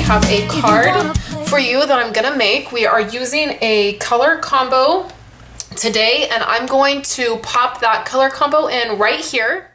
have a card for you that I'm gonna make. We are using a color combo today, and I'm going to pop that color combo in right here.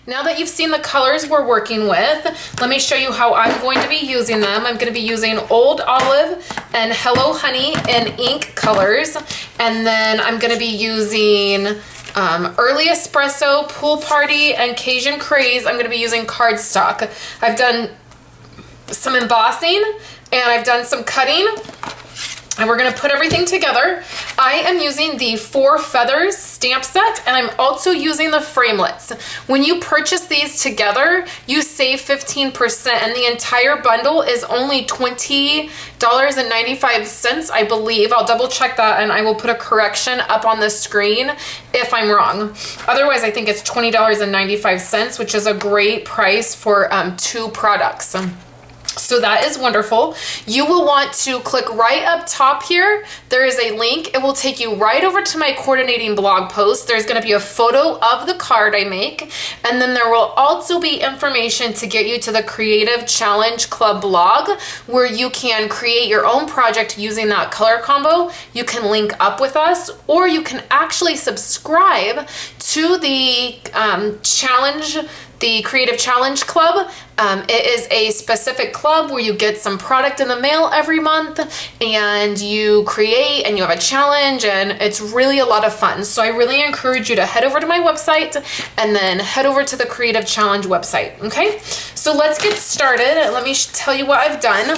Now that you've seen the colors we're working with, let me show you how I'm going to be using them. I'm going to be using Old Olive and Hello Honey in ink colors. And then I'm going to be using Early Espresso, Pool Party, and Cajun Craze. I'm going to be using cardstock. I've done some embossing and I've done some cutting. And we're gonna put everything together. I am using the 4 Feathers stamp set, and I'm also using the framelits. When you purchase these together, you save 15%, and the entire bundle is only $20.95, I believe. I'll double check that, and I will put a correction up on the screen if I'm wrong. Otherwise, I think it's $20.95, which is a great price for 2 products. So that is wonderful. You will want to click right up top here. There is a link. It will take you right over to my coordinating blog post. There's going to be a photo of the card I make, and then there will also be information to get you to the Creative Challenge Club blog, where you can create your own project using that color combo. You can link up with us, or you can actually subscribe to the the Creative Challenge Club. It is a specific club where you get some product in the mail every month, and you create and you have a challenge, and it's really a lot of fun. So I really encourage you to head over to my website and then head over to the Creative Challenge website, okay? So let's get started. Let me tell you what I've done.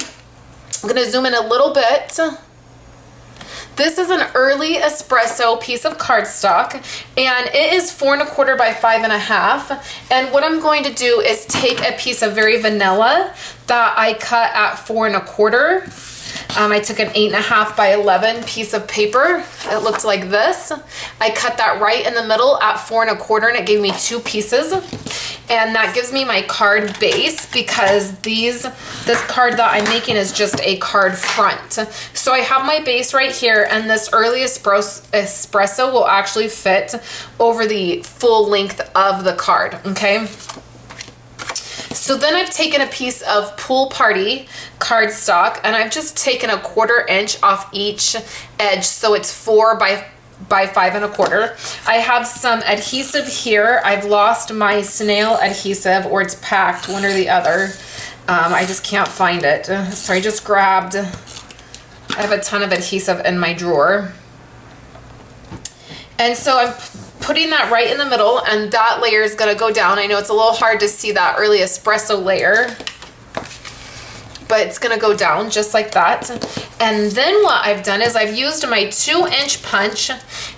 I'm gonna zoom in a little bit. This is an Early Espresso piece of cardstock, and it is 4 1/4 by 5 1/2. And what I'm going to do is take a piece of very vanilla that I cut at 4 1/4. I took an 8 1/2 by 11 piece of paper. It looked like this. I cut that right in the middle at 4 1/4, and it gave me 2 pieces. And that gives me my card base, because this card that I'm making is just a card front. So I have my base right here, and this Early Espresso will actually fit over the full length of the card, okay? So then I've taken a piece of Pool Party cardstock, and I've just taken a 1/4 inch off each edge, so it's 4 by 5 1/4. I have some adhesive here. I've lost my snail adhesive, or it's packed, one or the other. I just can't find it. So I just grabbed, I have a ton of adhesive in my drawer. And so I'm putting that right in the middle, and that layer is gonna go down. I know it's a little hard to see that Early Espresso layer, but it's gonna go down just like that. And then what I've done is I've used my 2-inch punch,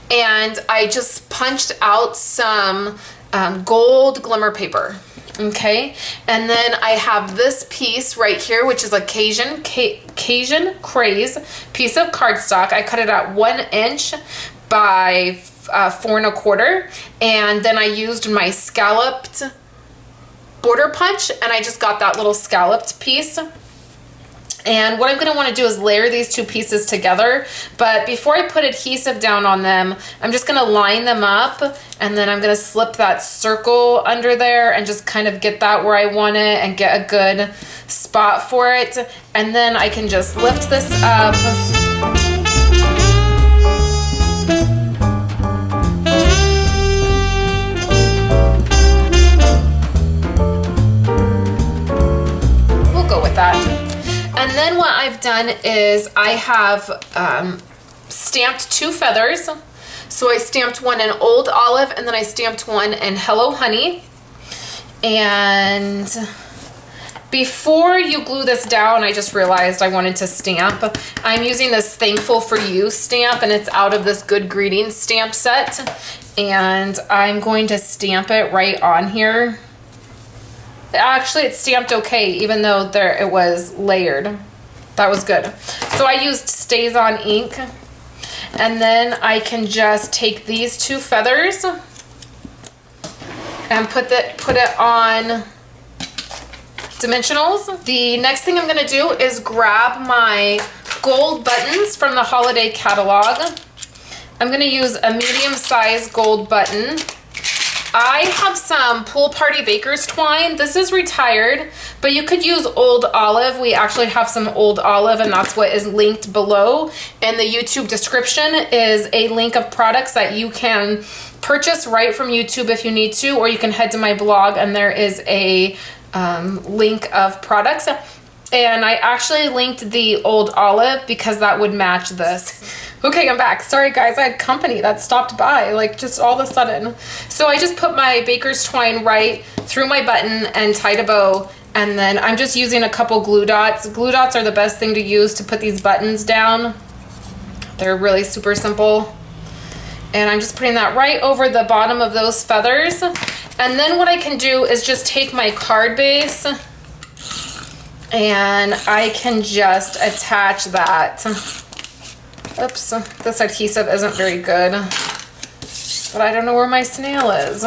and I just punched out some gold glimmer paper, okay? And then I have this piece right here, which is a Cajun Craze piece of cardstock. I cut it at 1 inch by 4 1/4, and then I used my scalloped border punch, and I just got that little scalloped piece. And what I'm going to want to do is layer these 2 pieces together, but before I put adhesive down on them, I'm just going to line them up, and then I'm going to slip that circle under there and just kind of get that where I want it and get a good spot for it. And then I can just lift this up. We'll go with that. And then what I've done is I have stamped 2 feathers. So I stamped one in Old Olive, and then I stamped one in Hello Honey. And before you glue this down, I just realized I wanted to stamp. I'm using this Thankful for You stamp, and it's out of this Good Greetings stamp set. And I'm going to stamp it right on here. Actually, it stamped okay, even though it was layered. That was good. So I used Stays On ink, and then I can just take these 2 feathers and put it on dimensionals. The next thing I'm gonna do is grab my gold buttons from the holiday catalog. I'm gonna use a medium-sized gold button. I have some Pool Party Baker's twine. This is retired, but you could use Old Olive. We actually have some Old Olive, and that's what is linked below. In the YouTube description is a link of products that you can purchase right from YouTube if you need to, or you can head to my blog and there is a link of products. And I actually linked the Old Olive because that would match this. Okay, I'm back. Sorry guys, I had company that stopped by, like just all of a sudden. So I just put my baker's twine right through my button and tied a bow. And then I'm just using a couple glue dots. Glue dots are the best thing to use to put these buttons down. They're really super simple. And I'm just putting that right over the bottom of those feathers. And then what I can do is just take my card base and I can just attach that. Oops, this adhesive isn't very good, but I don't know where my snail is.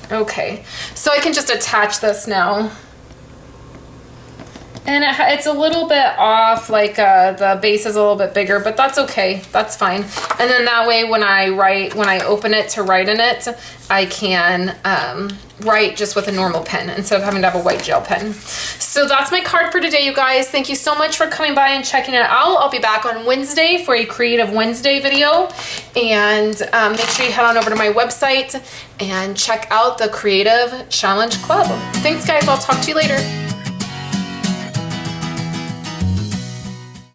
Okay, so I can just attach this now. And it's a little bit off, like the base is a little bit bigger, but that's okay, that's fine. And then that way when I open it to write in it, I can write just with a normal pen instead of having to have a white gel pen. So that's my card for today, you guys. Thank you so much for coming by and checking it out. I'll be back on Wednesday for a Creative Wednesday video. And make sure you head on over to my website and check out the Creative Challenge Club. Thanks guys, I'll talk to you later.